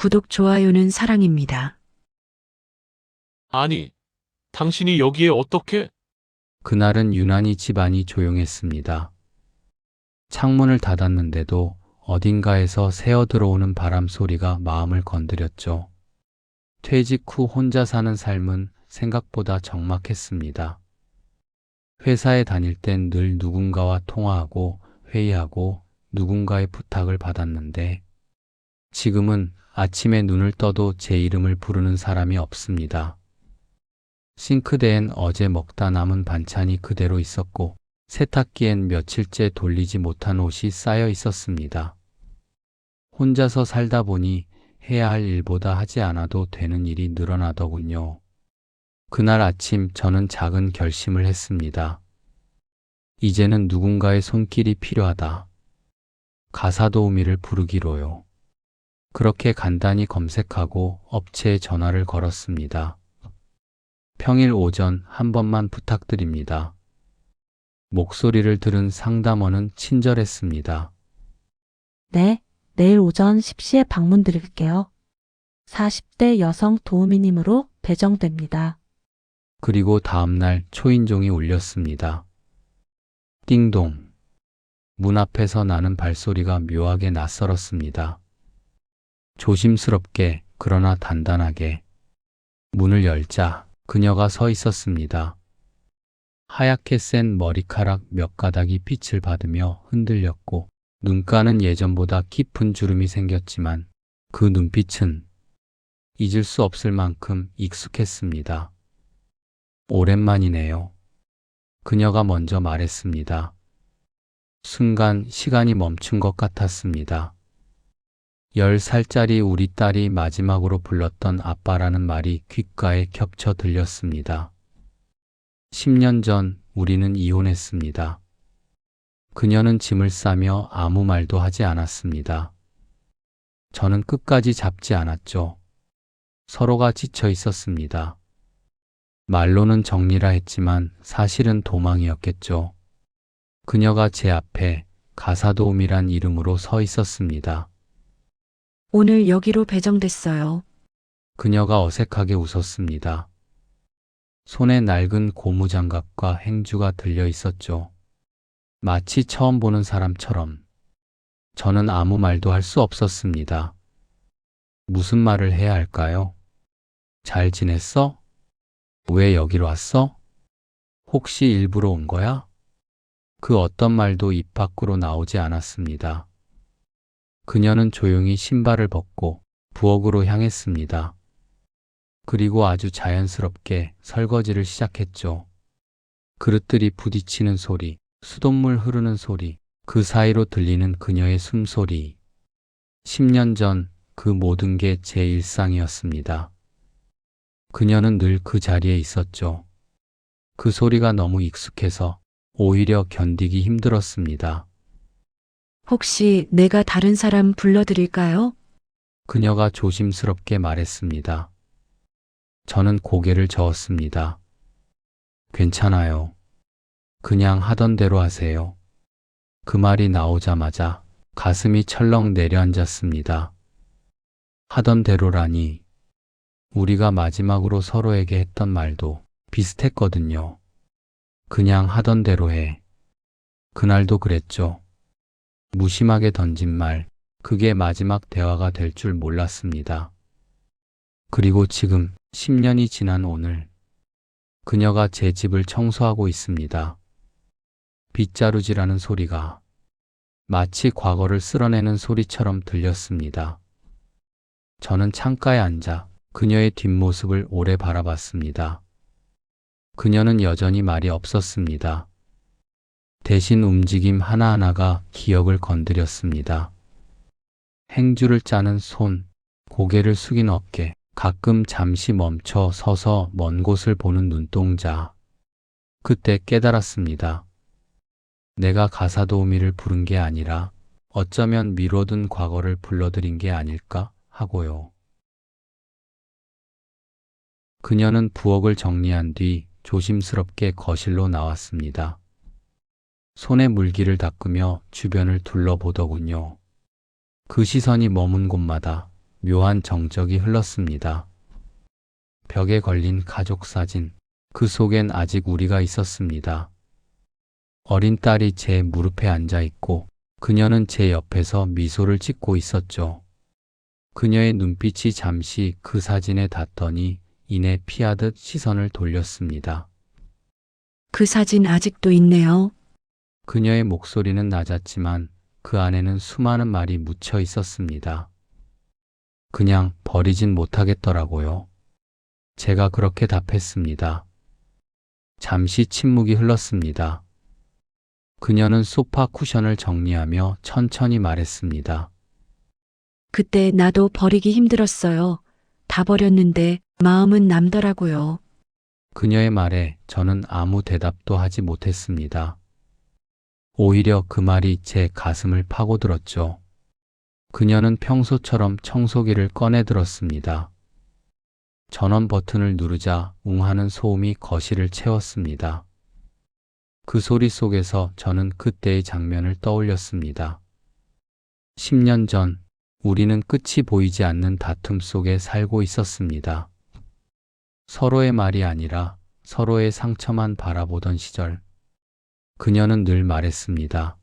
구독, 좋아요는 사랑입니다. 아니, 당신이 여기에 어떻게? 그날은 유난히 집안이 조용했습니다. 창문을 닫았는데도 어딘가에서 새어 들어오는 바람 소리가 마음을 건드렸죠. 퇴직 후 혼자 사는 삶은 생각보다 적막했습니다. 회사에 다닐 땐 늘 누군가와 통화하고 회의하고 누군가의 부탁을 받았는데 지금은 아침에 눈을 떠도 제 이름을 부르는 사람이 없습니다. 싱크대엔 어제 먹다 남은 반찬이 그대로 있었고 세탁기엔 며칠째 돌리지 못한 옷이 쌓여 있었습니다. 혼자서 살다 보니 해야 할 일보다 하지 않아도 되는 일이 늘어나더군요. 그날 아침 저는 작은 결심을 했습니다. 이제는 누군가의 손길이 필요하다. 가사도우미를 부르기로요. 그렇게 간단히 검색하고 업체에 전화를 걸었습니다. 평일 오전 한 번만 부탁드립니다. 목소리를 들은 상담원은 친절했습니다. 네, 내일 오전 10시에 방문 드릴게요. 40대 여성 도우미님으로 배정됩니다. 그리고 다음날 초인종이 울렸습니다. 띵동. 문 앞에서 나는 발소리가 묘하게 낯설었습니다. 조심스럽게 그러나 단단하게 문을 열자 그녀가 서 있었습니다. 하얗게 센 머리카락 몇 가닥이 빛을 받으며 흔들렸고 눈가는 예전보다 깊은 주름이 생겼지만 그 눈빛은 잊을 수 없을 만큼 익숙했습니다. 오랜만이네요. 그녀가 먼저 말했습니다. 순간 시간이 멈춘 것 같았습니다. 10살짜리 우리 딸이 마지막으로 불렀던 아빠라는 말이 귓가에 겹쳐 들렸습니다. 10년 전 우리는 이혼했습니다. 그녀는 짐을 싸며 아무 말도 하지 않았습니다. 저는 끝까지 잡지 않았죠. 서로가 지쳐 있었습니다. 말로는 정리라 했지만 사실은 도망이었겠죠. 그녀가 제 앞에 가사도우미란 이름으로 서 있었습니다. 오늘 여기로 배정됐어요. 그녀가 어색하게 웃었습니다. 손에 낡은 고무장갑과 행주가 들려 있었죠. 마치 처음 보는 사람처럼. 저는 아무 말도 할 수 없었습니다. 무슨 말을 해야 할까요? 잘 지냈어? 왜 여기로 왔어? 혹시 일부러 온 거야? 그 어떤 말도 입 밖으로 나오지 않았습니다. 그녀는 조용히 신발을 벗고 부엌으로 향했습니다. 그리고 아주 자연스럽게 설거지를 시작했죠. 그릇들이 부딪히는 소리, 수돗물 흐르는 소리, 그 사이로 들리는 그녀의 숨소리. 10년 전 그 모든 게 제 일상이었습니다. 그녀는 늘 그 자리에 있었죠. 그 소리가 너무 익숙해서 오히려 견디기 힘들었습니다. 혹시 내가 다른 사람 불러드릴까요? 그녀가 조심스럽게 말했습니다. 저는 고개를 저었습니다. 괜찮아요. 그냥 하던 대로 하세요. 그 말이 나오자마자 가슴이 철렁 내려앉았습니다. 하던 대로라니, 우리가 마지막으로 서로에게 했던 말도 비슷했거든요. 그냥 하던 대로 해. 그날도 그랬죠. 무심하게 던진 말, 그게 마지막 대화가 될 줄 몰랐습니다. 그리고 지금 10년이 지난 오늘, 그녀가 제 집을 청소하고 있습니다. 빗자루질하는 소리가 마치 과거를 쓸어내는 소리처럼 들렸습니다. 저는 창가에 앉아 그녀의 뒷모습을 오래 바라봤습니다. 그녀는 여전히 말이 없었습니다. 대신 움직임 하나하나가 기억을 건드렸습니다. 행주를 짜는 손, 고개를 숙인 어깨, 가끔 잠시 멈춰 서서 먼 곳을 보는 눈동자. 그때 깨달았습니다. 내가 가사도우미를 부른 게 아니라 어쩌면 미뤄둔 과거를 불러들인 게 아닐까 하고요. 그녀는 부엌을 정리한 뒤 조심스럽게 거실로 나왔습니다. 손에 물기를 닦으며 주변을 둘러보더군요. 그 시선이 머문 곳마다 묘한 정적이 흘렀습니다. 벽에 걸린 가족 사진, 그 속엔 아직 우리가 있었습니다. 어린 딸이 제 무릎에 앉아 있고 그녀는 제 옆에서 미소를 짓고 있었죠. 그녀의 눈빛이 잠시 그 사진에 닿더니 이내 피하듯 시선을 돌렸습니다. 그 사진 아직도 있네요. 그녀의 목소리는 낮았지만 그 안에는 수많은 말이 묻혀 있었습니다. 그냥 버리진 못하겠더라고요. 제가 그렇게 답했습니다. 잠시 침묵이 흘렀습니다. 그녀는 소파 쿠션을 정리하며 천천히 말했습니다. 그때 나도 버리기 힘들었어요. 다 버렸는데 마음은 남더라고요. 그녀의 말에 저는 아무 대답도 하지 못했습니다. 오히려 그 말이 제 가슴을 파고들었죠. 그녀는 평소처럼 청소기를 꺼내 들었습니다. 전원 버튼을 누르자 웅 하는 소음이 거실을 채웠습니다. 그 소리 속에서 저는 그때의 장면을 떠올렸습니다. 10년 전 우리는 끝이 보이지 않는 다툼 속에 살고 있었습니다. 서로의 말이 아니라 서로의 상처만 바라보던 시절. 그녀는 늘 말했습니다.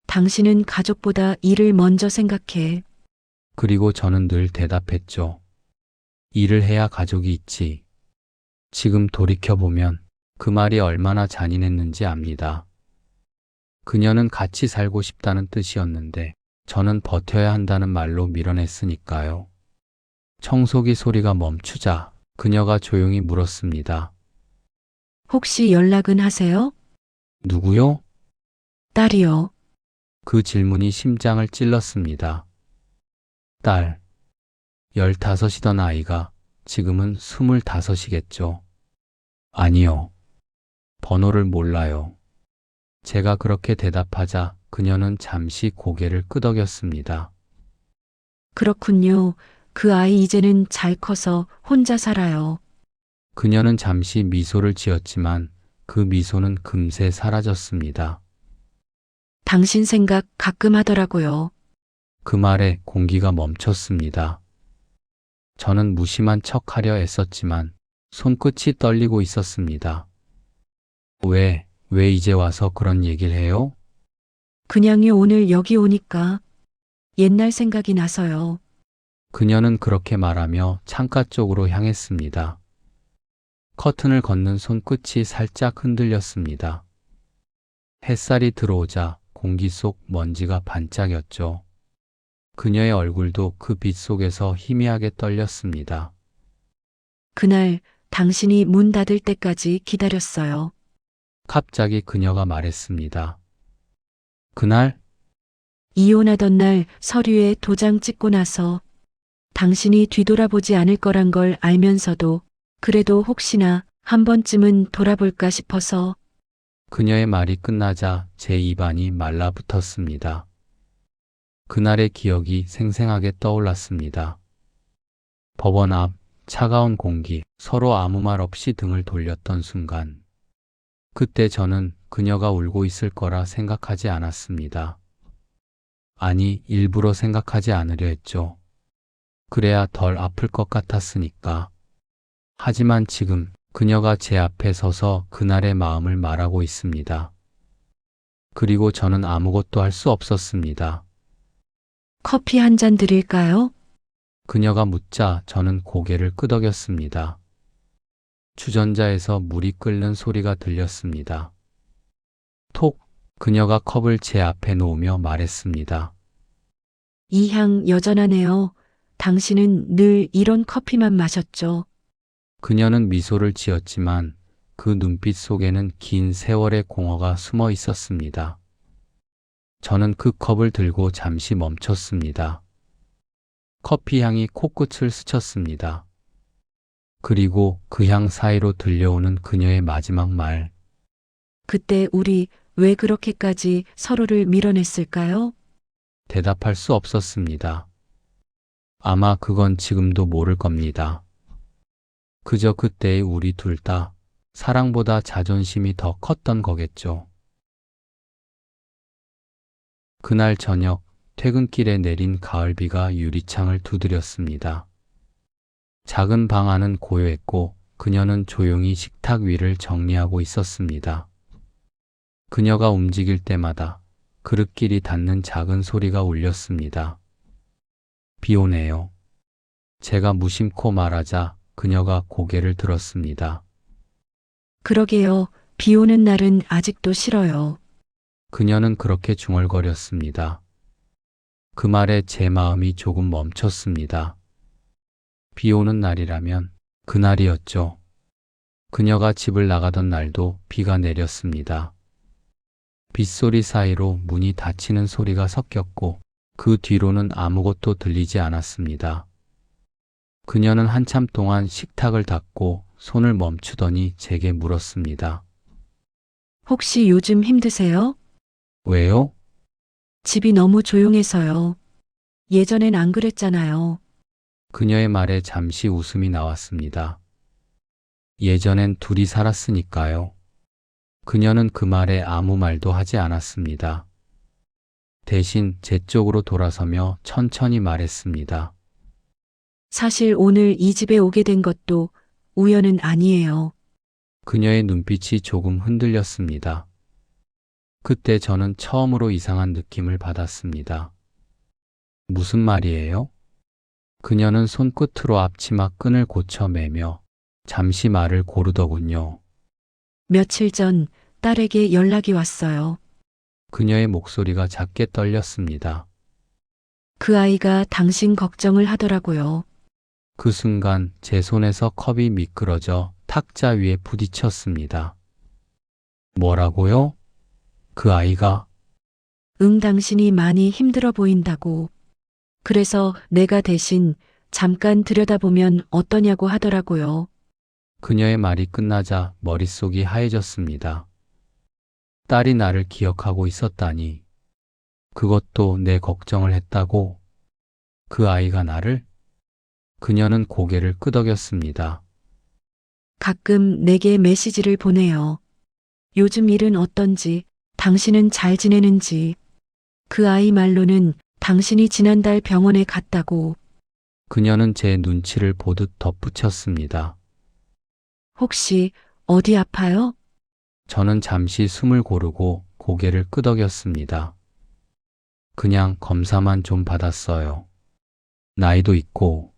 당신은 가족보다 일을 먼저 생각해. 그리고 저는 늘 대답했죠. 일을 해야 가족이 있지. 지금 돌이켜보면 그 말이 얼마나 잔인했는지 압니다. 그녀는 같이 살고 싶다는 뜻이었는데 저는 버텨야 한다는 말로 밀어냈으니까요. 청소기 소리가 멈추자 그녀가 조용히 물었습니다. 혹시 연락은 하세요? 누구요? 딸이요. 그 질문이 심장을 찔렀습니다. 딸, 15이던 아이가 지금은 25이겠죠. 아니요. 번호를 몰라요. 제가 그렇게 대답하자 그녀는 잠시 고개를 끄덕였습니다. 그렇군요. 그 아이 이제는 잘 커서 혼자 살아요. 그녀는 잠시 미소를 지었지만 그 미소는 금세 사라졌습니다. 당신 생각 가끔 하더라고요. 그 말에 공기가 멈췄습니다. 저는 무심한 척하려 애썼지만 손끝이 떨리고 있었습니다. 왜 이제 와서 그런 얘기를 해요? 그냥요, 오늘 여기 오니까 옛날 생각이 나서요. 그녀는 그렇게 말하며 창가 쪽으로 향했습니다. 커튼을 걷는 손끝이 살짝 흔들렸습니다. 햇살이 들어오자 공기 속 먼지가 반짝였죠. 그녀의 얼굴도 그 빛 속에서 희미하게 떨렸습니다. 그날 당신이 문 닫을 때까지 기다렸어요. 갑자기 그녀가 말했습니다. 그날 이혼하던 날 서류에 도장 찍고 나서 당신이 뒤돌아보지 않을 거란 걸 알면서도 그래도 혹시나 한 번쯤은 돌아볼까 싶어서 그녀의 말이 끝나자 제 입안이 말라붙었습니다. 그날의 기억이 생생하게 떠올랐습니다. 법원 앞 차가운 공기, 서로 아무 말 없이 등을 돌렸던 순간. 그때 저는 그녀가 울고 있을 거라 생각하지 않았습니다. 아니, 일부러 생각하지 않으려 했죠. 그래야 덜 아플 것 같았으니까. 하지만 지금 그녀가 제 앞에 서서 그날의 마음을 말하고 있습니다. 그리고 저는 아무것도 할 수 없었습니다. 커피 한 잔 드릴까요? 그녀가 묻자 저는 고개를 끄덕였습니다. 주전자에서 물이 끓는 소리가 들렸습니다. 톡! 그녀가 컵을 제 앞에 놓으며 말했습니다. 이 향 여전하네요. 당신은 늘 이런 커피만 마셨죠. 그녀는 미소를 지었지만 그 눈빛 속에는 긴 세월의 공허가 숨어 있었습니다. 저는 그 컵을 들고 잠시 멈췄습니다. 커피 향이 코끝을 스쳤습니다. 그리고 그 향 사이로 들려오는 그녀의 마지막 말. 그때 우리 왜 그렇게까지 서로를 밀어냈을까요? 대답할 수 없었습니다. 아마 그건 지금도 모를 겁니다. 그저 그때의 우리 둘 다 사랑보다 자존심이 더 컸던 거겠죠. 그날 저녁 퇴근길에 내린 가을비가 유리창을 두드렸습니다. 작은 방 안은 고요했고 그녀는 조용히 식탁 위를 정리하고 있었습니다. 그녀가 움직일 때마다 그릇길이 닿는 작은 소리가 울렸습니다. 비 오네요. 제가 무심코 말하자 그녀가 고개를 들었습니다. 그러게요. 비 오는 날은 아직도 싫어요. 그녀는 그렇게 중얼거렸습니다. 그 말에 제 마음이 조금 멈췄습니다. 비 오는 날이라면 그날이었죠. 그녀가 집을 나가던 날도 비가 내렸습니다. 빗소리 사이로 문이 닫히는 소리가 섞였고 그 뒤로는 아무것도 들리지 않았습니다. 그녀는 한참 동안 식탁을 닫고 손을 멈추더니 제게 물었습니다. 혹시 요즘 힘드세요? 왜요? 집이 너무 조용해서요. 예전엔 안 그랬잖아요. 그녀의 말에 잠시 웃음이 나왔습니다. 예전엔 둘이 살았으니까요. 그녀는 그 말에 아무 말도 하지 않았습니다. 대신 제 쪽으로 돌아서며 천천히 말했습니다. 사실 오늘 이 집에 오게 된 것도 우연은 아니에요. 그녀의 눈빛이 조금 흔들렸습니다. 그때 저는 처음으로 이상한 느낌을 받았습니다. 무슨 말이에요? 그녀는 손끝으로 앞치마 끈을 고쳐 매며 잠시 말을 고르더군요. 며칠 전 딸에게 연락이 왔어요. 그녀의 목소리가 작게 떨렸습니다. 그 아이가 당신 걱정을 하더라고요. 그 순간 제 손에서 컵이 미끄러져 탁자 위에 부딪혔습니다. 뭐라고요? 그 아이가? 당신이 많이 힘들어 보인다고. 그래서 내가 대신 잠깐 들여다보면 어떠냐고 하더라고요. 그녀의 말이 끝나자 머릿속이 하얘졌습니다. 딸이 나를 기억하고 있었다니. 그것도 내 걱정을 했다고. 그 아이가 나를? 그녀는 고개를 끄덕였습니다. 가끔 내게 메시지를 보내요. 요즘 일은 어떤지, 당신은 잘 지내는지. 그 아이 말로는 당신이 지난달 병원에 갔다고. 그녀는 제 눈치를 보듯 덧붙였습니다. 혹시 어디 아파요? 저는 잠시 숨을 고르고 고개를 끄덕였습니다. 그냥 검사만 좀 받았어요. 나이도 있고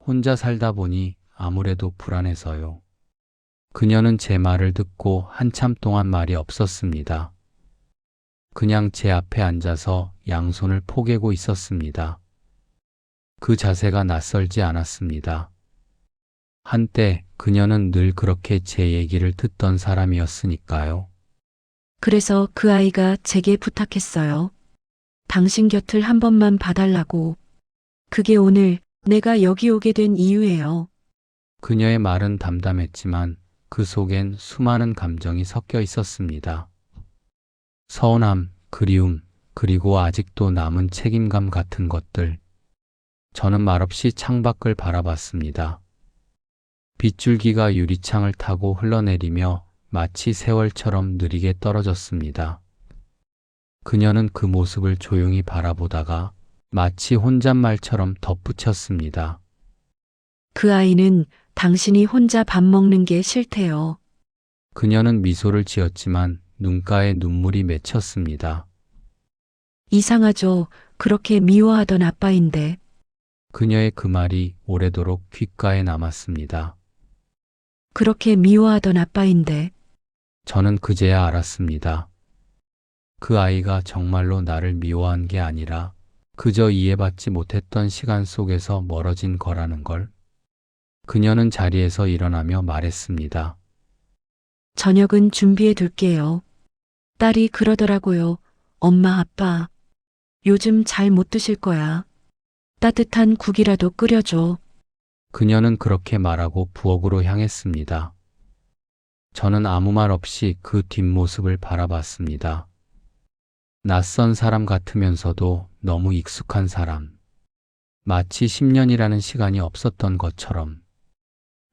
혼자 살다 보니 아무래도 불안해서요. 그녀는 제 말을 듣고 한참 동안 말이 없었습니다. 그냥 제 앞에 앉아서 양손을 포개고 있었습니다. 그 자세가 낯설지 않았습니다. 한때 그녀는 늘 그렇게 제 얘기를 듣던 사람이었으니까요. 그래서 그 아이가 제게 부탁했어요. 당신 곁을 한 번만 봐달라고. 그게 오늘 내가 여기 오게 된 이유예요. 그녀의 말은 담담했지만 그 속엔 수많은 감정이 섞여 있었습니다. 서운함, 그리움, 그리고 아직도 남은 책임감 같은 것들. 저는 말없이 창밖을 바라봤습니다. 빗줄기가 유리창을 타고 흘러내리며 마치 세월처럼 느리게 떨어졌습니다. 그녀는 그 모습을 조용히 바라보다가 마치 혼잣말처럼 덧붙였습니다. 그 아이는 당신이 혼자 밥 먹는 게 싫대요. 그녀는 미소를 지었지만 눈가에 눈물이 맺혔습니다. 이상하죠. 그렇게 미워하던 아빠인데. 그녀의 그 말이 오래도록 귓가에 남았습니다. 그렇게 미워하던 아빠인데. 저는 그제야 알았습니다. 그 아이가 정말로 나를 미워한 게 아니라 그저 이해받지 못했던 시간 속에서 멀어진 거라는 걸. 그녀는 자리에서 일어나며 말했습니다. 저녁은 준비해 둘게요. 딸이 그러더라고요. 엄마, 아빠. 요즘 잘 못 드실 거야. 따뜻한 국이라도 끓여줘. 그녀는 그렇게 말하고 부엌으로 향했습니다. 저는 아무 말 없이 그 뒷모습을 바라봤습니다. 낯선 사람 같으면서도 너무 익숙한 사람. 마치 10년이라는 시간이 없었던 것처럼.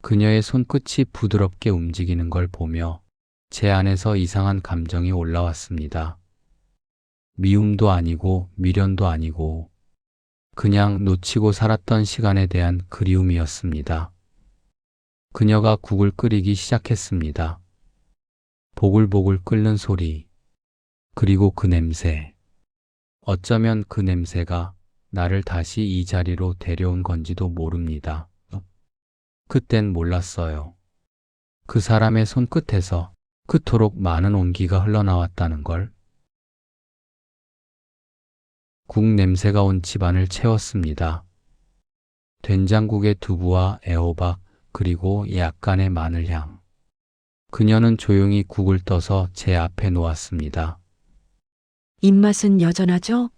그녀의 손끝이 부드럽게 움직이는 걸 보며 제 안에서 이상한 감정이 올라왔습니다. 미움도 아니고 미련도 아니고 그냥 놓치고 살았던 시간에 대한 그리움이었습니다. 그녀가 국을 끓이기 시작했습니다. 보글보글 끓는 소리, 그리고 그 냄새. 어쩌면 그 냄새가 나를 다시 이 자리로 데려온 건지도 모릅니다. 그땐 몰랐어요. 그 사람의 손끝에서 그토록 많은 온기가 흘러나왔다는 걸. 국 냄새가 온 집안을 채웠습니다. 된장국에 두부와 애호박, 그리고 약간의 마늘향. 그녀는 조용히 국을 떠서 제 앞에 놓았습니다. 입맛은 여전하죠?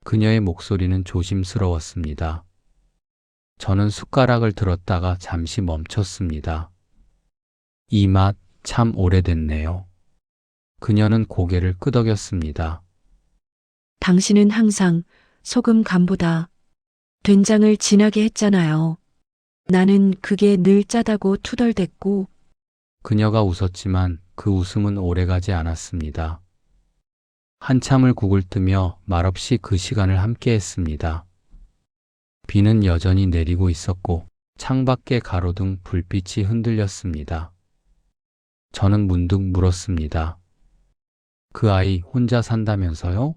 그녀의 목소리는 조심스러웠습니다. 저는 숟가락을 들었다가 잠시 멈췄습니다. 이 맛 참 오래됐네요. 그녀는 고개를 끄덕였습니다. 당신은 항상 소금 간보다 된장을 진하게 했잖아요. 나는 그게 늘 짜다고 투덜댔고 그녀가 웃었지만 그 웃음은 오래가지 않았습니다. 한참을 국을 뜨며 말없이 그 시간을 함께 했습니다. 비는 여전히 내리고 있었고 창밖에 가로등 불빛이 흔들렸습니다. 저는 문득 물었습니다. 그 아이 혼자 산다면서요?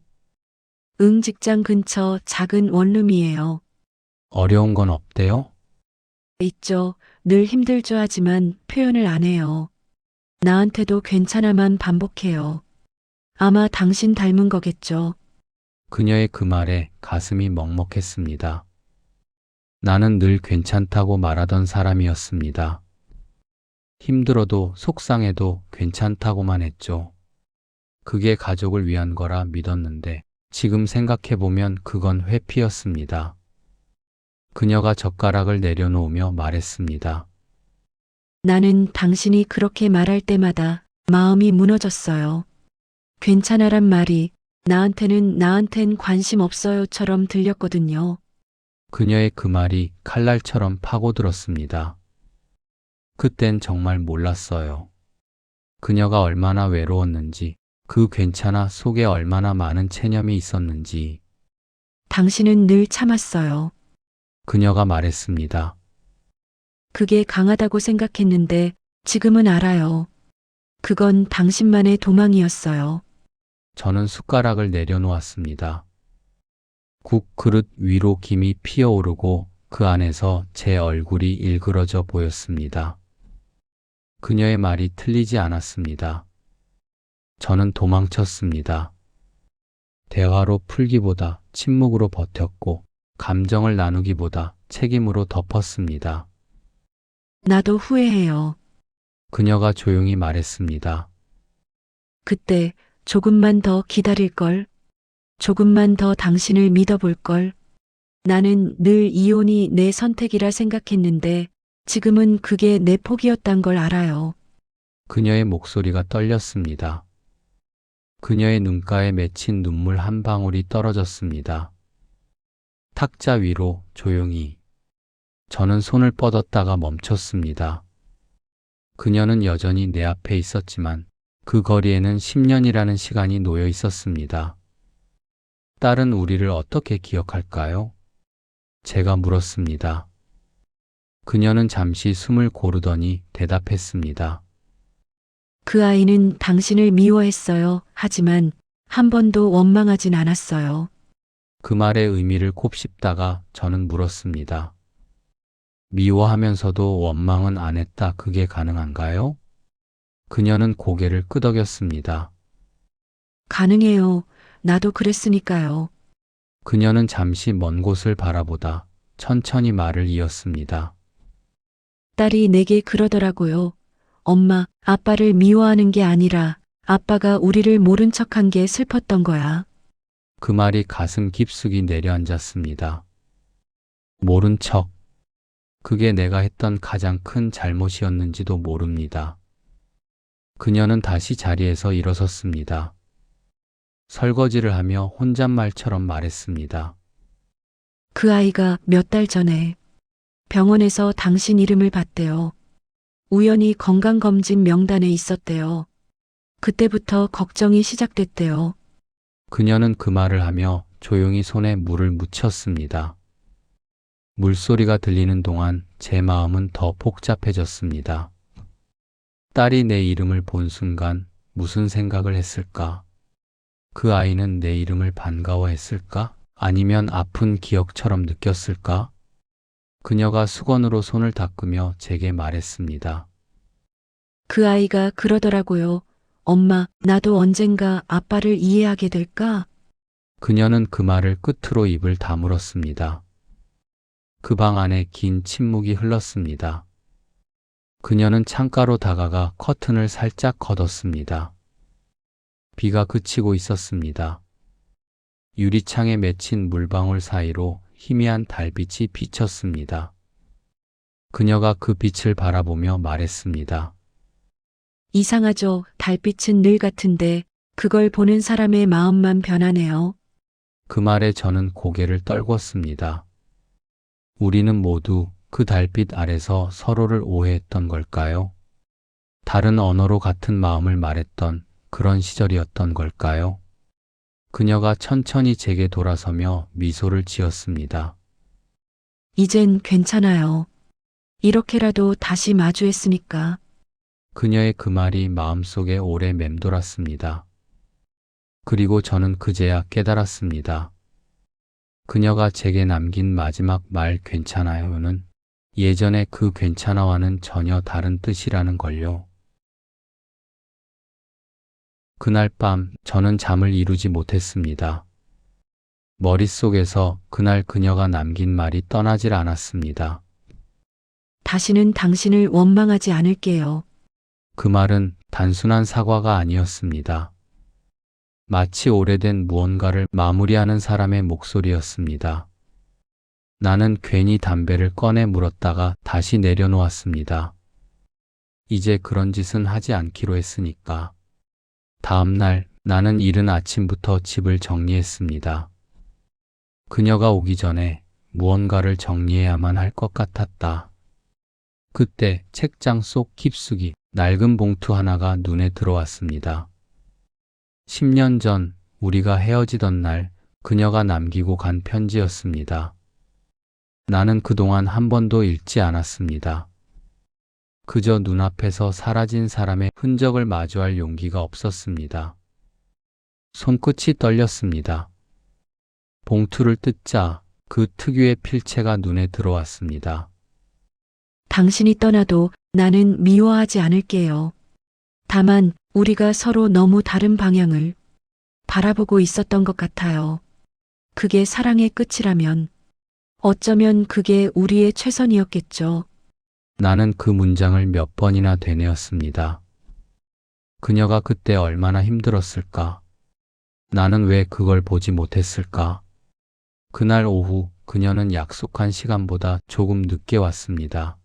응, 직장 근처 작은 원룸이에요. 어려운 건 없대요? 있죠. 늘 힘들죠 하지만 표현을 안 해요. 나한테도 괜찮아만 반복해요. 아마 당신 닮은 거겠죠. 그녀의 그 말에 가슴이 먹먹했습니다. 나는 늘 괜찮다고 말하던 사람이었습니다. 힘들어도 속상해도 괜찮다고만 했죠. 그게 가족을 위한 거라 믿었는데 지금 생각해보면 그건 회피였습니다. 그녀가 젓가락을 내려놓으며 말했습니다. 나는 당신이 그렇게 말할 때마다 마음이 무너졌어요. 괜찮아란 말이 나한텐 관심 없어요처럼 들렸거든요. 그녀의 그 말이 칼날처럼 파고들었습니다. 그땐 정말 몰랐어요. 그녀가 얼마나 외로웠는지, 그 괜찮아 속에 얼마나 많은 체념이 있었는지. 당신은 늘 참았어요. 그녀가 말했습니다. 그게 강하다고 생각했는데 지금은 알아요. 그건 당신만의 도망이었어요. 저는 숟가락을 내려놓았습니다. 국 그릇 위로 김이 피어오르고 그 안에서 제 얼굴이 일그러져 보였습니다. 그녀의 말이 틀리지 않았습니다. 저는 도망쳤습니다. 대화로 풀기보다 침묵으로 버텼고 감정을 나누기보다 책임으로 덮었습니다. 나도 후회해요. 그녀가 조용히 말했습니다. 그때 조금만 더 기다릴걸. 조금만 더 당신을 믿어볼걸. 나는 늘 이혼이 내 선택이라 생각했는데 지금은 그게 내 포기였단 걸 알아요. 그녀의 목소리가 떨렸습니다. 그녀의 눈가에 맺힌 눈물 한 방울이 떨어졌습니다. 탁자 위로 조용히. 저는 손을 뻗었다가 멈췄습니다. 그녀는 여전히 내 앞에 있었지만 그 거리에는 10년이라는 시간이 놓여 있었습니다. 딸은 우리를 어떻게 기억할까요? 제가 물었습니다. 그녀는 잠시 숨을 고르더니 대답했습니다. 그 아이는 당신을 미워했어요. 하지만 한 번도 원망하진 않았어요. 그 말의 의미를 곱씹다가 저는 물었습니다. 미워하면서도 원망은 안 했다. 그게 가능한가요? 그녀는 고개를 끄덕였습니다. 가능해요. 나도 그랬으니까요. 그녀는 잠시 먼 곳을 바라보다 천천히 말을 이었습니다. 딸이 내게 그러더라고요. 엄마, 아빠를 미워하는 게 아니라 아빠가 우리를 모른 척한 게 슬펐던 거야. 그 말이 가슴 깊숙이 내려앉았습니다. 모른 척. 그게 내가 했던 가장 큰 잘못이었는지도 모릅니다. 그녀는 다시 자리에서 일어섰습니다. 설거지를 하며 혼잣말처럼 말했습니다. 그 아이가 몇 달 전에 병원에서 당신 이름을 봤대요. 우연히 건강검진 명단에 있었대요. 그때부터 걱정이 시작됐대요. 그녀는 그 말을 하며 조용히 손에 물을 묻혔습니다. 물소리가 들리는 동안 제 마음은 더 복잡해졌습니다. 딸이 내 이름을 본 순간 무슨 생각을 했을까? 그 아이는 내 이름을 반가워했을까? 아니면 아픈 기억처럼 느꼈을까? 그녀가 수건으로 손을 닦으며 제게 말했습니다. 그 아이가 그러더라고요. 엄마, 나도 언젠가 아빠를 이해하게 될까? 그녀는 그 말을 끝으로 입을 다물었습니다. 그 방 안에 긴 침묵이 흘렀습니다. 그녀는 창가로 다가가 커튼을 살짝 걷었습니다. 비가 그치고 있었습니다. 유리창에 맺힌 물방울 사이로 희미한 달빛이 비쳤습니다. 그녀가 그 빛을 바라보며 말했습니다. 이상하죠. 달빛은 늘 같은데 그걸 보는 사람의 마음만 변하네요. 그 말에 저는 고개를 떨궜습니다. 우리는 모두 그 달빛 아래서 서로를 오해했던 걸까요? 다른 언어로 같은 마음을 말했던 그런 시절이었던 걸까요? 그녀가 천천히 제게 돌아서며 미소를 지었습니다. 이젠 괜찮아요. 이렇게라도 다시 마주했으니까. 그녀의 그 말이 마음속에 오래 맴돌았습니다. 그리고 저는 그제야 깨달았습니다. 그녀가 제게 남긴 마지막 말 괜찮아요는 예전의 그 괜찮아와는 전혀 다른 뜻이라는 걸요. 그날 밤 저는 잠을 이루지 못했습니다. 머릿속에서 그날 그녀가 남긴 말이 떠나질 않았습니다. 다시는 당신을 원망하지 않을게요. 그 말은 단순한 사과가 아니었습니다. 마치 오래된 무언가를 마무리하는 사람의 목소리였습니다. 나는 괜히 담배를 꺼내 물었다가 다시 내려놓았습니다. 이제 그런 짓은 하지 않기로 했으니까. 다음 날 나는 이른 아침부터 집을 정리했습니다. 그녀가 오기 전에 무언가를 정리해야만 할 것 같았다. 그때 책장 속 깊숙이 낡은 봉투 하나가 눈에 들어왔습니다. 10년 전 우리가 헤어지던 날 그녀가 남기고 간 편지였습니다. 나는 그동안 한 번도 읽지 않았습니다. 그저 눈앞에서 사라진 사람의 흔적을 마주할 용기가 없었습니다. 손끝이 떨렸습니다. 봉투를 뜯자 그 특유의 필체가 눈에 들어왔습니다. 당신이 떠나도 나는 미워하지 않을게요. 다만 우리가 서로 너무 다른 방향을 바라보고 있었던 것 같아요. 그게 사랑의 끝이라면 어쩌면 그게 우리의 최선이었겠죠. 나는 그 문장을 몇 번이나 되뇌었습니다. 그녀가 그때 얼마나 힘들었을까? 나는 왜 그걸 보지 못했을까? 그날 오후 그녀는 약속한 시간보다 조금 늦게 왔습니다.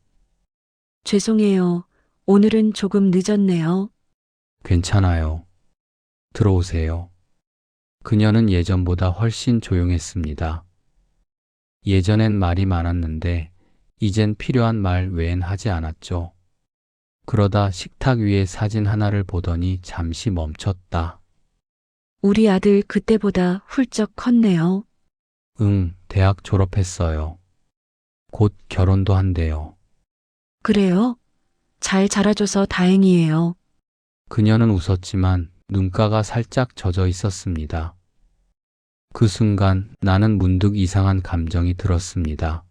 죄송해요. 오늘은 조금 늦었네요. 괜찮아요. 들어오세요. 그녀는 예전보다 훨씬 조용했습니다. 예전엔 말이 많았는데 이젠 필요한 말 외엔 하지 않았죠. 그러다 식탁 위에 사진 하나를 보더니 잠시 멈췄다. 우리 아들 그때보다 훌쩍 컸네요. 응, 대학 졸업했어요. 곧 결혼도 한대요. 그래요? 잘 자라줘서 다행이에요. 그녀는 웃었지만 눈가가 살짝 젖어 있었습니다. 그 순간 나는 문득 이상한 감정이 들었습니다.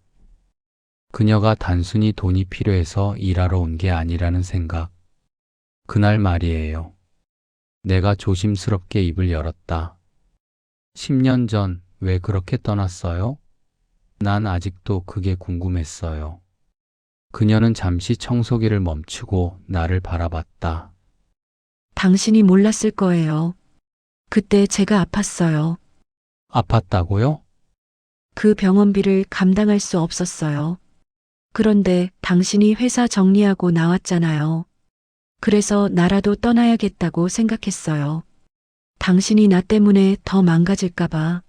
그녀가 단순히 돈이 필요해서 일하러 온 게 아니라는 생각. 그날 말이에요. 내가 조심스럽게 입을 열었다. 10년 전 왜 그렇게 떠났어요? 난 아직도 그게 궁금했어요. 그녀는 잠시 청소기를 멈추고 나를 바라봤다. 당신이 몰랐을 거예요. 그때 제가 아팠어요. 아팠다고요? 그 병원비를 감당할 수 없었어요. 그런데 당신이 회사 정리하고 나왔잖아요. 그래서 나라도 떠나야겠다고 생각했어요. 당신이 나 때문에 더 망가질까봐.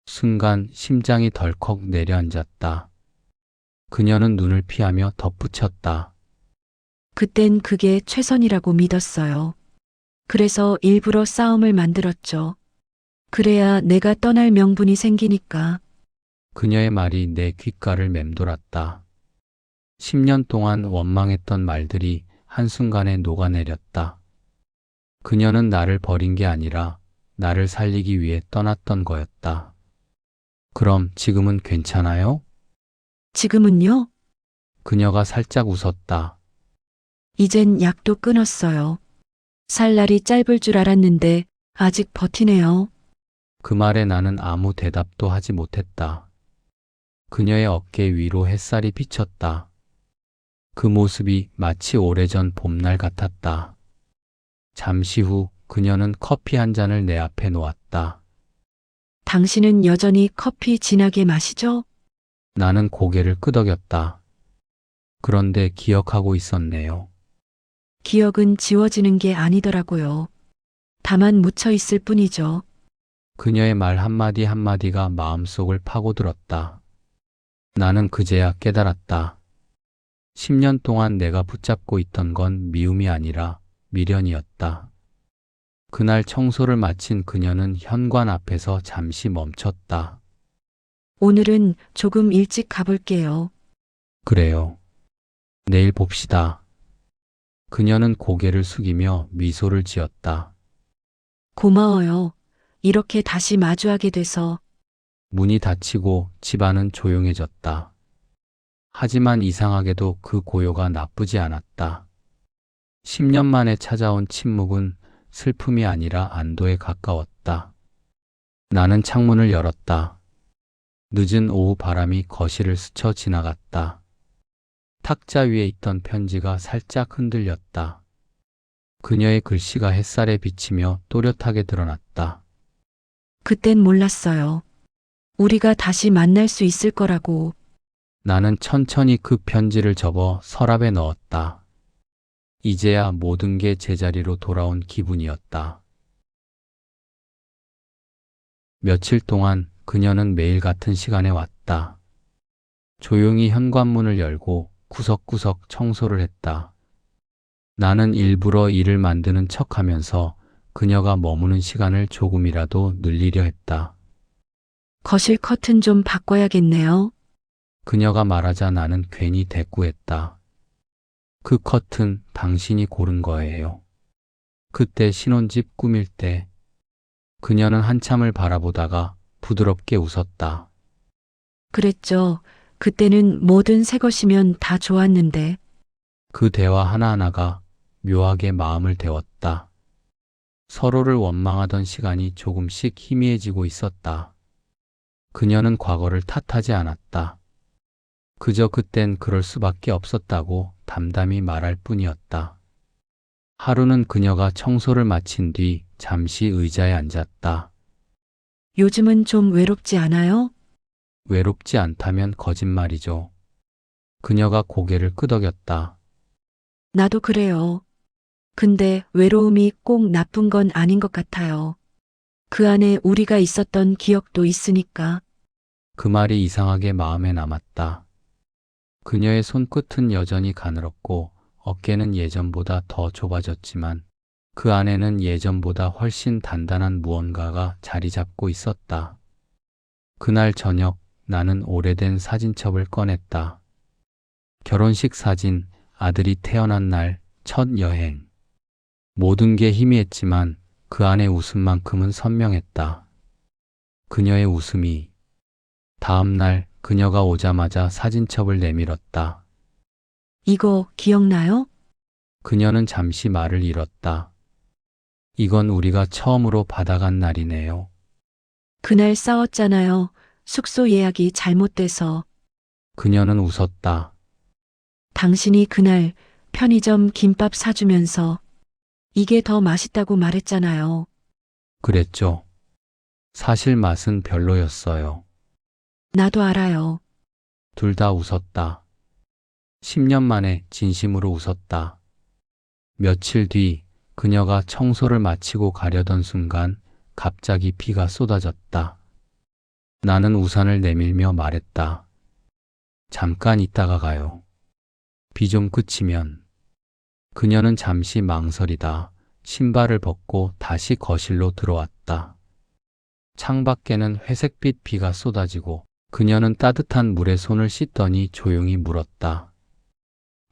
순간 심장이 덜컥 내려앉았다. 그녀는 눈을 피하며 덧붙였다. 그땐 그게 최선이라고 믿었어요. 그래서 일부러 싸움을 만들었죠. 그래야 내가 떠날 명분이 생기니까. 그녀의 말이 내 귓가를 맴돌았다. 10년 동안 원망했던 말들이 한순간에 녹아내렸다. 그녀는 나를 버린 게 아니라 나를 살리기 위해 떠났던 거였다. 그럼 지금은 괜찮아요? 지금은요? 그녀가 살짝 웃었다. 이젠 약도 끊었어요. 살 날이 짧을 줄 알았는데 아직 버티네요. 그 말에 나는 아무 대답도 하지 못했다. 그녀의 어깨 위로 햇살이 비쳤다. 그 모습이 마치 오래전 봄날 같았다. 잠시 후 그녀는 커피 한 잔을 내 앞에 놓았다. 당신은 여전히 커피 진하게 마시죠? 나는 고개를 끄덕였다. 그런데 기억하고 있었네요. 기억은 지워지는 게 아니더라고요. 다만 묻혀 있을 뿐이죠. 그녀의 말 한마디 한마디가 마음속을 파고들었다. 나는 그제야 깨달았다. 10년 동안 내가 붙잡고 있던 건 미움이 아니라 미련이었다. 그날 청소를 마친 그녀는 현관 앞에서 잠시 멈췄다. 오늘은 조금 일찍 가볼게요. 그래요. 내일 봅시다. 그녀는 고개를 숙이며 미소를 지었다. 고마워요. 이렇게 다시 마주하게 돼서. 문이 닫히고 집안은 조용해졌다. 하지만 이상하게도 그 고요가 나쁘지 않았다. 10년 만에 찾아온 침묵은 슬픔이 아니라 안도에 가까웠다. 나는 창문을 열었다. 늦은 오후 바람이 거실을 스쳐 지나갔다. 탁자 위에 있던 편지가 살짝 흔들렸다. 그녀의 글씨가 햇살에 비치며 또렷하게 드러났다. 그땐 몰랐어요. 우리가 다시 만날 수 있을 거라고. 나는 천천히 그 편지를 접어 서랍에 넣었다. 이제야 모든 게 제자리로 돌아온 기분이었다. 며칠 동안 그녀는 매일 같은 시간에 왔다. 조용히 현관문을 열고 구석구석 청소를 했다. 나는 일부러 일을 만드는 척하면서 그녀가 머무는 시간을 조금이라도 늘리려 했다. 거실 커튼 좀 바꿔야겠네요. 그녀가 말하자 나는 괜히 대꾸했다. 그 커튼 당신이 고른 거예요. 그때 신혼집 꾸밀 때 그녀는 한참을 바라보다가 부드럽게 웃었다. 그랬죠. 그때는 뭐든 새 것이면 다 좋았는데. 그 대화 하나하나가 묘하게 마음을 데웠다. 서로를 원망하던 시간이 조금씩 희미해지고 있었다. 그녀는 과거를 탓하지 않았다. 그저 그땐 그럴 수밖에 없었다고 담담히 말할 뿐이었다. 하루는 그녀가 청소를 마친 뒤 잠시 의자에 앉았다. 요즘은 좀 외롭지 않아요? 외롭지 않다면 거짓말이죠. 그녀가 고개를 끄덕였다. 나도 그래요. 근데 외로움이 꼭 나쁜 건 아닌 것 같아요. 그 안에 우리가 있었던 기억도 있으니까. 그 말이 이상하게 마음에 남았다. 그녀의 손끝은 여전히 가늘었고 어깨는 예전보다 더 좁아졌지만 그 안에는 예전보다 훨씬 단단한 무언가가 자리 잡고 있었다. 그날 저녁 나는 오래된 사진첩을 꺼냈다. 결혼식 사진, 아들이 태어난 날, 첫 여행. 모든 게 희미했지만 그 안의 웃음만큼은 선명했다. 그녀의 웃음이. 다음 날 그녀가 오자마자 사진첩을 내밀었다. 이거 기억나요? 그녀는 잠시 말을 잃었다. 이건 우리가 처음으로 받아간 날이네요. 그날 싸웠잖아요. 숙소 예약이 잘못돼서. 그녀는 웃었다. 당신이 그날 편의점 김밥 사주면서 이게 더 맛있다고 말했잖아요. 그랬죠. 사실 맛은 별로였어요. 나도 알아요. 둘 다 웃었다. 10년 만에 진심으로 웃었다. 며칠 뒤 그녀가 청소를 마치고 가려던 순간 갑자기 비가 쏟아졌다. 나는 우산을 내밀며 말했다. 잠깐 있다가 가요. 비 좀 그치면. 그녀는 잠시 망설이다 신발을 벗고 다시 거실로 들어왔다. 창밖에는 회색빛 비가 쏟아지고 그녀는 따뜻한 물에 손을 씻더니 조용히 물었다.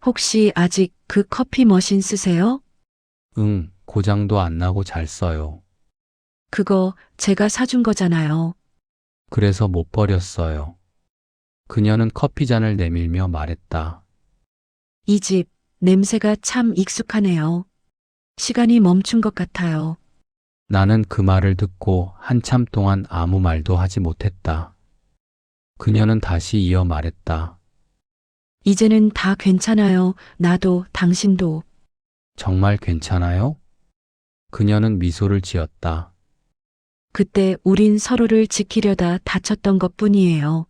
혹시 아직 그 커피 머신 쓰세요? 응, 고장도 안 나고 잘 써요. 그거 제가 사준 거잖아요. 그래서 못 버렸어요. 그녀는 커피잔을 내밀며 말했다. 이 집 냄새가 참 익숙하네요. 시간이 멈춘 것 같아요. 나는 그 말을 듣고 한참 동안 아무 말도 하지 못했다. 그녀는 다시 이어 말했다. 이제는 다 괜찮아요. 나도 당신도. 정말 괜찮아요? 그녀는 미소를 지었다. 그때 우린 서로를 지키려다 다쳤던 것 뿐이에요.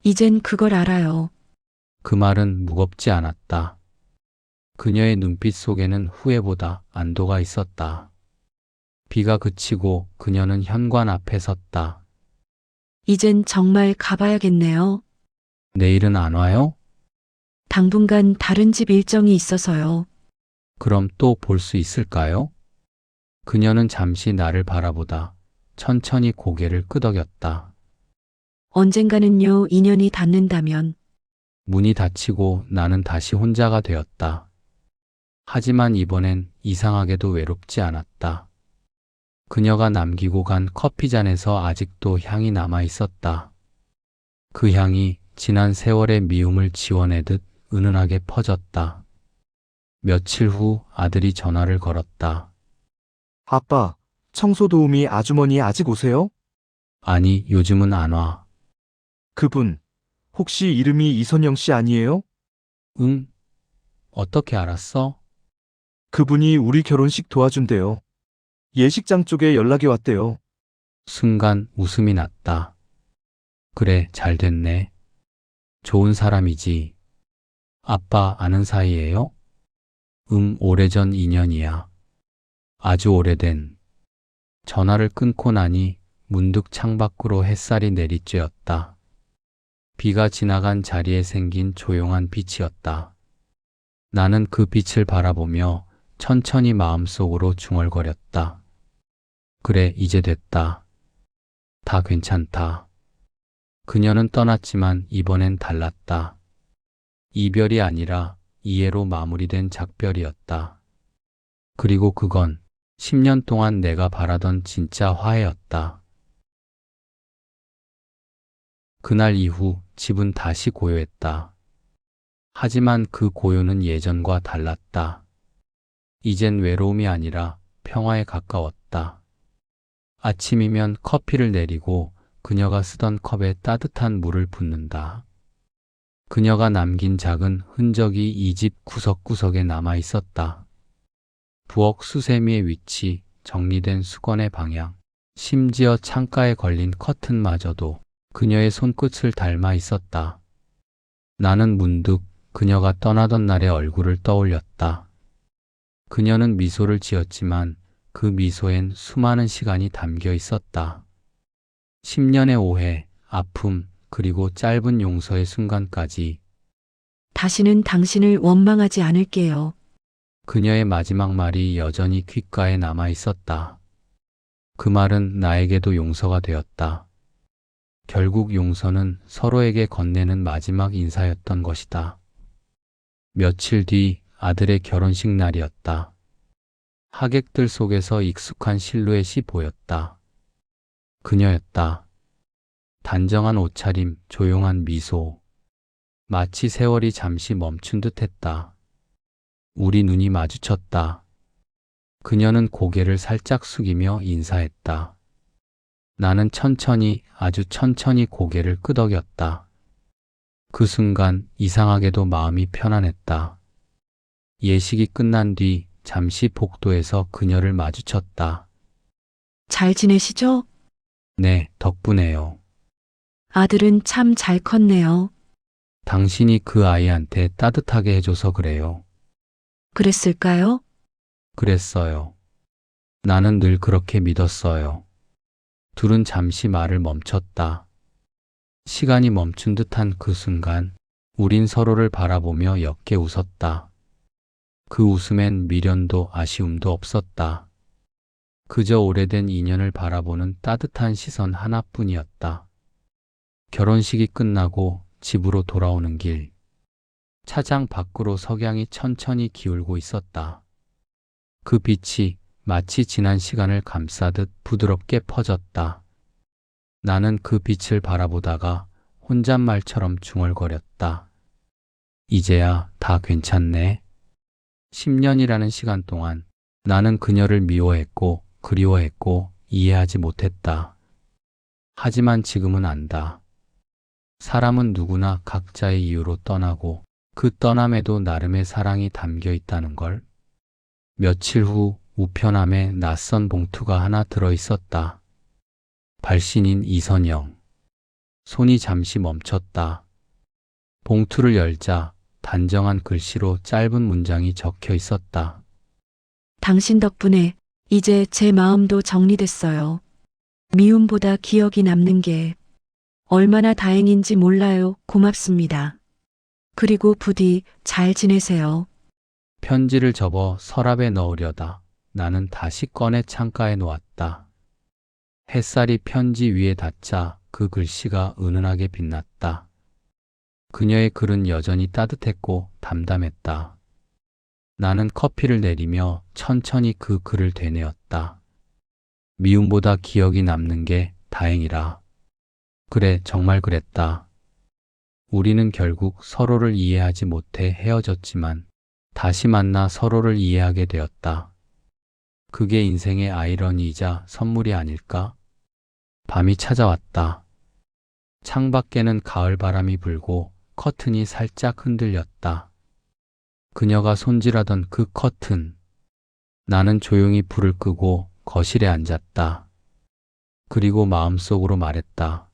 이젠 그걸 알아요. 그 말은 무겁지 않았다. 그녀의 눈빛 속에는 후회보다 안도가 있었다. 비가 그치고 그녀는 현관 앞에 섰다. 이젠 정말 가봐야겠네요. 내일은 안 와요? 당분간 다른 집 일정이 있어서요. 그럼 또 볼 수 있을까요? 그녀는 잠시 나를 바라보다 천천히 고개를 끄덕였다. 언젠가는요, 인연이 닿는다면. 문이 닫히고 나는 다시 혼자가 되었다. 하지만 이번엔 이상하게도 외롭지 않았다. 그녀가 남기고 간 커피잔에서 아직도 향이 남아 있었다. 그 향이 지난 세월의 미움을 지워내듯 은은하게 퍼졌다. 며칠 후 아들이 전화를 걸었다. 아빠, 청소 도우미 아주머니 아직 오세요? 아니, 요즘은 안 와. 그분, 혹시 이름이 이선영 씨 아니에요? 응? 어떻게 알았어? 그분이 우리 결혼식 도와준대요. 예식장 쪽에 연락이 왔대요. 순간 웃음이 났다. 그래, 잘 됐네. 좋은 사람이지. 아빠 아는 사이예요? 오래전 인연이야. 아주 오래된. 전화를 끊고 나니 문득 창밖으로 햇살이 내리쬐었다. 비가 지나간 자리에 생긴 조용한 빛이었다. 나는 그 빛을 바라보며 천천히 마음속으로 중얼거렸다. 그래, 이제 됐다. 다 괜찮다. 그녀는 떠났지만 이번엔 달랐다. 이별이 아니라 이해로 마무리된 작별이었다. 그리고 그건 10년 동안 내가 바라던 진짜 화해였다. 그날 이후 집은 다시 고요했다. 하지만 그 고요는 예전과 달랐다. 이젠 외로움이 아니라 평화에 가까웠다. 아침이면 커피를 내리고 그녀가 쓰던 컵에 따뜻한 물을 붓는다. 그녀가 남긴 작은 흔적이 이 집 구석구석에 남아 있었다. 부엌 수세미의 위치, 정리된 수건의 방향, 심지어 창가에 걸린 커튼마저도 그녀의 손끝을 닮아 있었다. 나는 문득 그녀가 떠나던 날의 얼굴을 떠올렸다. 그녀는 미소를 지었지만 그 미소엔 수많은 시간이 담겨 있었다. 10년의 오해, 아픔, 그리고 짧은 용서의 순간까지. 다시는 당신을 원망하지 않을게요. 그녀의 마지막 말이 여전히 귓가에 남아 있었다. 그 말은 나에게도 용서가 되었다. 결국 용서는 서로에게 건네는 마지막 인사였던 것이다. 며칠 뒤 아들의 결혼식 날이었다. 하객들 속에서 익숙한 실루엣이 보였다. 그녀였다. 단정한 옷차림, 조용한 미소. 마치 세월이 잠시 멈춘 듯 했다. 우리 눈이 마주쳤다. 그녀는 고개를 살짝 숙이며 인사했다. 나는 천천히, 아주 천천히 고개를 끄덕였다. 그 순간 이상하게도 마음이 편안했다. 예식이 끝난 뒤 잠시 복도에서 그녀를 마주쳤다. 잘 지내시죠? 네, 덕분에요. 아들은 참 잘 컸네요. 당신이 그 아이한테 따뜻하게 해줘서 그래요. 그랬을까요? 그랬어요. 나는 늘 그렇게 믿었어요. 둘은 잠시 말을 멈췄다. 시간이 멈춘 듯한 그 순간, 우린 서로를 바라보며 옅게 웃었다. 그 웃음엔 미련도 아쉬움도 없었다. 그저 오래된 인연을 바라보는 따뜻한 시선 하나뿐이었다. 결혼식이 끝나고 집으로 돌아오는 길. 차장 밖으로 석양이 천천히 기울고 있었다. 그 빛이 마치 지난 시간을 감싸듯 부드럽게 퍼졌다. 나는 그 빛을 바라보다가 혼잣말처럼 중얼거렸다. 이제야 다 괜찮네. 10년이라는 시간 동안 나는 그녀를 미워했고 그리워했고 이해하지 못했다. 하지만 지금은 안다. 사람은 누구나 각자의 이유로 떠나고 그 떠남에도 나름의 사랑이 담겨 있다는 걸. 며칠 후 우편함에 낯선 봉투가 하나 들어 있었다. 발신인 이선영. 손이 잠시 멈췄다. 봉투를 열자 단정한 글씨로 짧은 문장이 적혀 있었다. 당신 덕분에 이제 제 마음도 정리됐어요. 미움보다 기억이 남는 게 얼마나 다행인지 몰라요. 고맙습니다. 그리고 부디 잘 지내세요. 편지를 접어 서랍에 넣으려다 나는 다시 꺼내 창가에 놓았다. 햇살이 편지 위에 닿자 그 글씨가 은은하게 빛났다. 그녀의 글은 여전히 따뜻했고 담담했다. 나는 커피를 내리며 천천히 그 글을 되뇌었다. 미움보다 기억이 남는 게 다행이라. 그래, 정말 그랬다. 우리는 결국 서로를 이해하지 못해 헤어졌지만 다시 만나 서로를 이해하게 되었다. 그게 인생의 아이러니이자 선물이 아닐까? 밤이 찾아왔다. 창밖에는 가을 바람이 불고 커튼이 살짝 흔들렸다. 그녀가 손질하던 그 커튼. 나는 조용히 불을 끄고 거실에 앉았다. 그리고 마음속으로 말했다.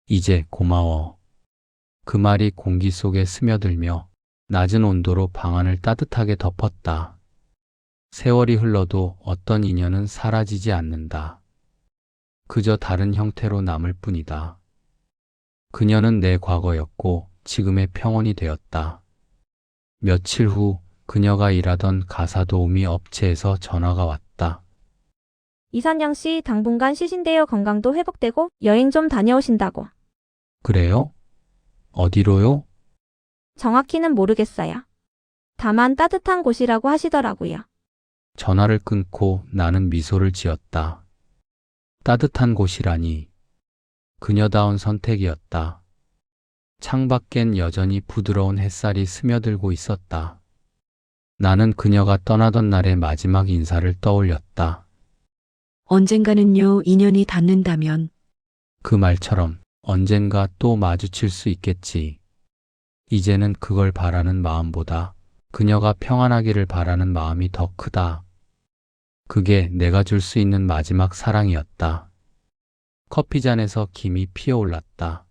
이제 고마워. 그 말이 공기 속에 스며들며 낮은 온도로 방안을 따뜻하게 덮었다. 세월이 흘러도 어떤 인연은 사라지지 않는다. 그저 다른 형태로 남을 뿐이다. 그녀는 내 과거였고 지금의 평온이 되었다. 며칠 후 그녀가 일하던 가사 도우미 업체에서 전화가 왔다. 이선영 씨 당분간 쉬신대요. 건강도 회복되고 여행 좀 다녀오신다고. 그래요? 어디로요? 정확히는 모르겠어요. 다만 따뜻한 곳이라고 하시더라고요. 전화를 끊고 나는 미소를 지었다. 따뜻한 곳이라니. 그녀다운 선택이었다. 창밖엔 여전히 부드러운 햇살이 스며들고 있었다. 나는 그녀가 떠나던 날의 마지막 인사를 떠올렸다. 언젠가는요, 인연이 닿는다면 그 말처럼 언젠가 또 마주칠 수 있겠지. 이제는 그걸 바라는 마음보다 그녀가 평안하기를 바라는 마음이 더 크다. 그게 내가 줄 수 있는 마지막 사랑이었다. 커피잔에서 김이 피어올랐다.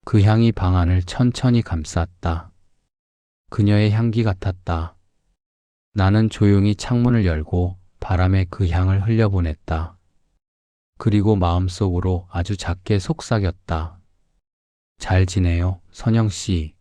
그 향이 방 안을 천천히 감쌌다. 그녀의 향기 같았다. 나는 조용히 창문을 열고 바람에 그 향을 흘려보냈다. 그리고 마음속으로 아주 작게 속삭였다. 잘 지내요, 선영 씨.